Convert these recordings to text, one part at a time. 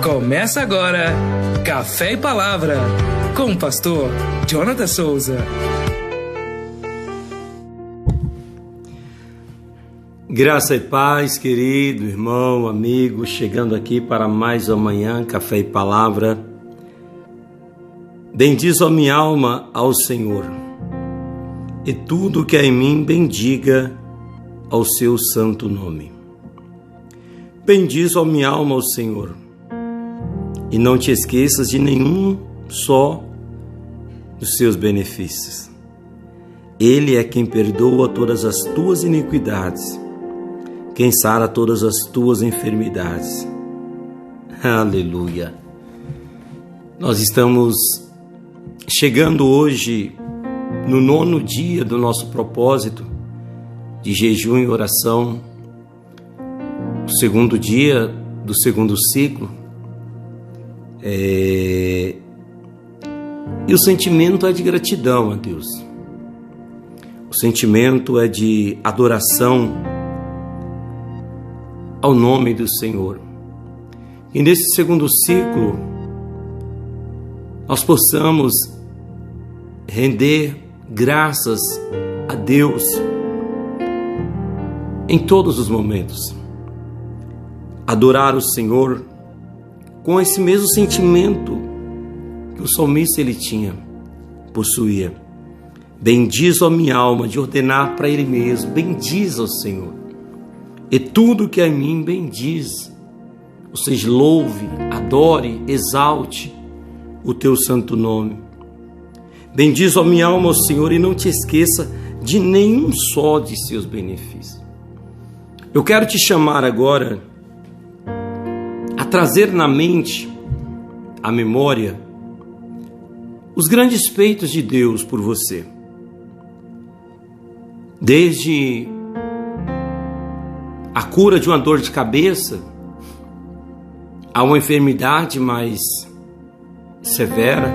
Começa agora Café e Palavra com o pastor Jonathan Souza. Graça e paz, querido irmão, amigo, chegando aqui para mais uma manhã, Café e Palavra. Bendiz a minha alma ao Senhor, e tudo que há em mim bendiga ao seu santo nome. Bendiz a minha alma ao Senhor, e não te esqueças de nenhum só dos seus benefícios. Ele é quem perdoa todas as tuas iniquidades, quem sara todas as tuas enfermidades. Aleluia! Nós estamos chegando hoje no 9º dia do nosso propósito de jejum e oração, o 2º dia do 2º ciclo. E o sentimento é de gratidão a Deus. O sentimento é de adoração ao nome do Senhor. E nesse 2º ciclo, nós possamos render graças a Deus em todos os momentos. Adorar o Senhor com esse mesmo sentimento que o salmista ele possuía. Bendiz a minha alma, de ordenar para ele mesmo, bendiz ao Senhor. E tudo que é em mim bendiz. Ou seja, louve, adore, exalte o teu santo nome. Bendiz a minha alma ao Senhor e não te esqueça de nenhum só de seus benefícios. Eu quero te chamar agora a trazer na mente, a memória, os grandes feitos de Deus por você. Desde a cura de uma dor de cabeça, a uma enfermidade mais severa,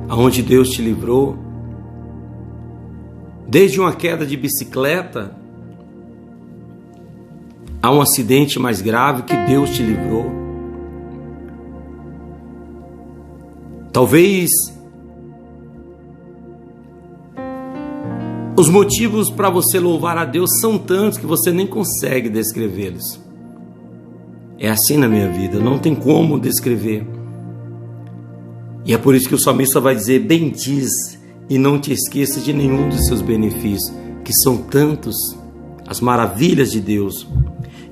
aonde Deus te livrou. Desde uma queda de bicicleta, a um acidente mais grave que Deus te livrou. Talvez os motivos para você louvar a Deus são tantos que você nem consegue descrevê-los. É assim na minha vida, não tem como descrever. E é por isso que o salmista vai dizer: bendiz e não te esqueça de nenhum dos seus benefícios, que são tantos, as maravilhas de Deus.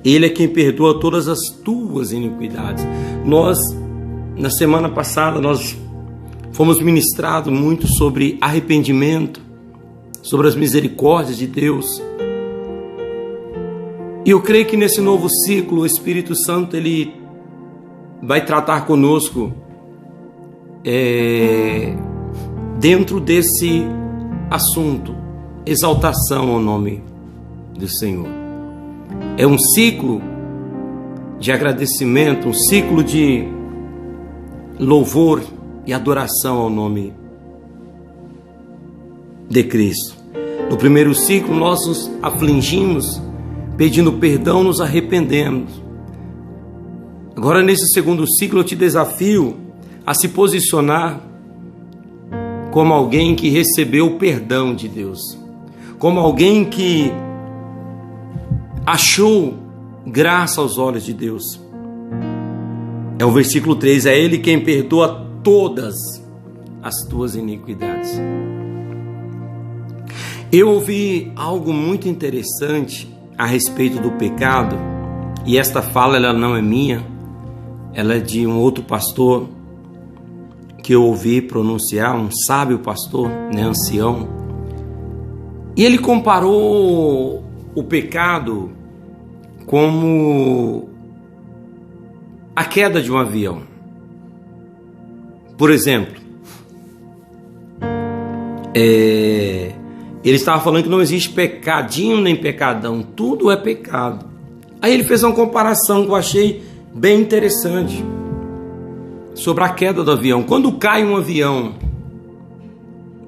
Ele é quem perdoa todas as tuas iniquidades. Nós, na semana passada, nós fomos ministrados muito sobre arrependimento, sobre as misericórdias de Deus. E eu creio que nesse novo ciclo, o Espírito Santo ele vai tratar conosco dentro desse assunto, exaltação ao nome do Senhor. É um ciclo de agradecimento, um ciclo de louvor e adoração ao nome de Cristo. No primeiro ciclo, nós nos afligimos, pedindo perdão, nos arrependemos. Agora, nesse 2º ciclo, eu te desafio a se posicionar como alguém que recebeu o perdão de Deus, como alguém que achou graça aos olhos de Deus. É o versículo 3, é Ele quem perdoa todas as tuas iniquidades. Eu ouvi algo muito interessante a respeito do pecado, e esta fala ela não é minha, ela é de um outro pastor que eu ouvi pronunciar, um sábio pastor, ancião, e ele comparou o pecado como a queda de um avião. Por exemplo, ele estava falando que não existe pecadinho nem pecadão, tudo é pecado. Aí ele fez uma comparação que eu achei bem interessante sobre a queda do avião. Quando cai um avião,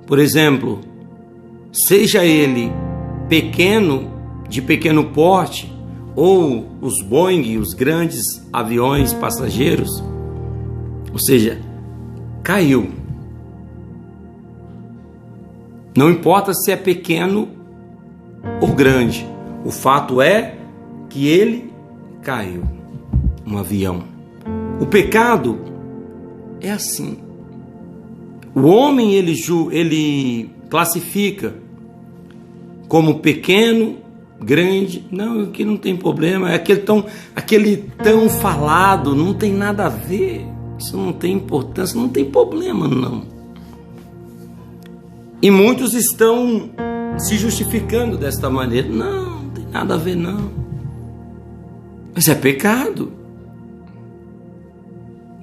por exemplo, seja ele pequeno, de pequeno porte, ou os Boeing, os grandes aviões passageiros, ou seja, caiu. Não importa se é pequeno ou grande, o fato é que ele caiu, um avião. O pecado é assim. O homem ele classifica como pequeno, grande. Não, aqui não tem problema. É aquele tão falado, não tem nada a ver. Isso não tem importância, não tem problema, não. E muitos estão se justificando desta maneira. Não tem nada a ver, não. Mas é pecado.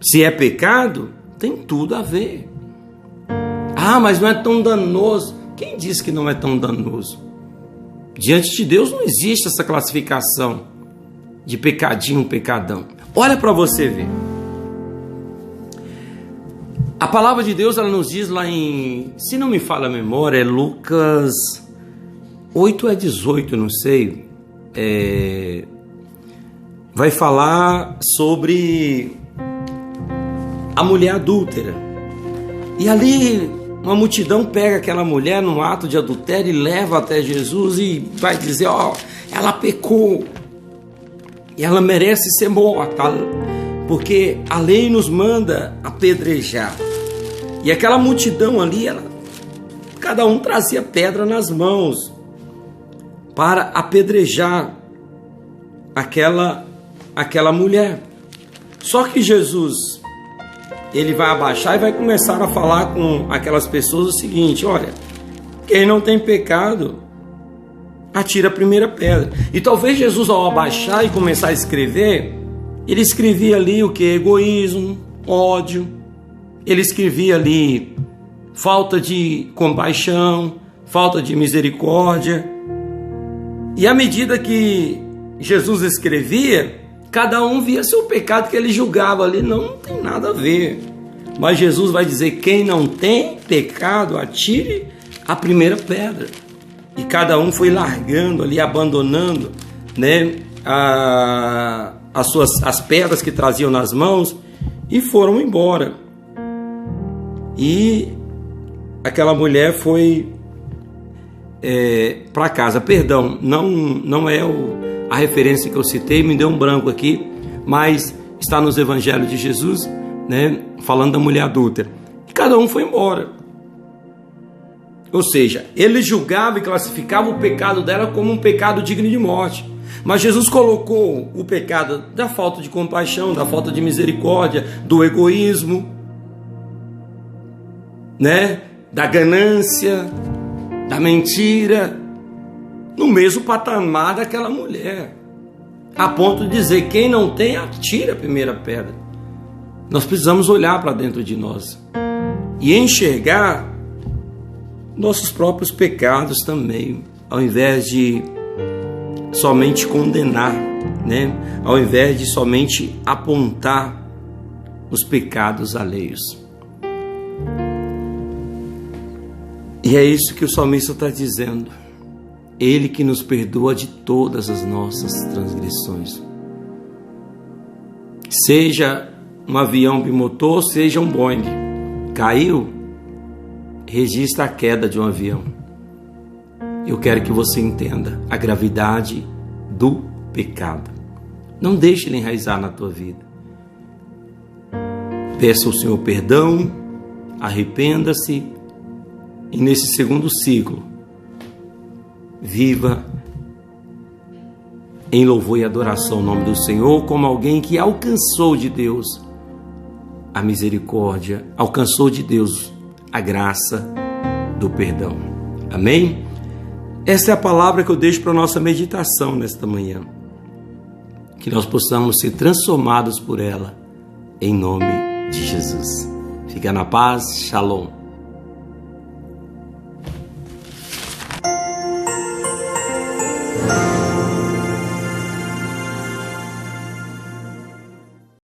Se é pecado, tem tudo a ver. Ah, mas não é tão danoso. Quem disse que não é tão danoso? Diante de Deus não existe essa classificação de pecadinho, pecadão. Olha para você ver. A palavra de Deus, ela nos diz lá em, se não me falha a memória, é Lucas 8 a 18, não sei. Vai falar sobre a mulher adúltera. E ali uma multidão pega aquela mulher num ato de adultério e leva até Jesus e vai dizer, ela pecou e ela merece ser morta, porque a lei nos manda apedrejar. E aquela multidão ali, cada um trazia pedra nas mãos para apedrejar aquela mulher. Só que Jesus, ele vai abaixar e vai começar a falar com aquelas pessoas o seguinte: olha, quem não tem pecado, atira a primeira pedra. E talvez Jesus, ao abaixar e começar a escrever, ele escrevia ali o que? Egoísmo, ódio. Ele escrevia ali falta de compaixão, falta de misericórdia. E à medida que Jesus escrevia, cada um via seu pecado que ele julgava ali. Não tem nada a ver. Mas Jesus vai dizer: quem não tem pecado, atire a primeira pedra. E cada um foi largando ali, abandonando, né, as pedras que traziam nas mãos e foram embora. E aquela mulher foi para casa. Perdão, não é a referência que eu citei, me deu um branco aqui, mas está nos evangelhos de Jesus, né, falando da mulher adúltera. E cada um foi embora. Ou seja, ele julgava e classificava o pecado dela como um pecado digno de morte. Mas Jesus colocou o pecado da falta de compaixão, da falta de misericórdia, do egoísmo, né, da ganância, da mentira, no mesmo patamar daquela mulher, a ponto de dizer: quem não tem, atira a primeira pedra. Nós precisamos olhar para dentro de nós e enxergar nossos próprios pecados também, ao invés de somente condenar, né? Ao invés de somente apontar os pecados alheios. E é isso que o salmista está dizendo. Ele que nos perdoa de todas as nossas transgressões. Seja um avião bimotor, seja um Boeing. Caiu, registra a queda de um avião. Eu quero que você entenda a gravidade do pecado. Não deixe ele enraizar na tua vida. Peça ao Senhor perdão, arrependa-se. E nesse segundo ciclo, viva em louvor e adoração ao nome do Senhor, como alguém que alcançou de Deus a misericórdia, alcançou de Deus a graça do perdão. Amém? Essa é a palavra que eu deixo para a nossa meditação nesta manhã. Que nós possamos ser transformados por ela, em nome de Jesus. Fica na paz, shalom.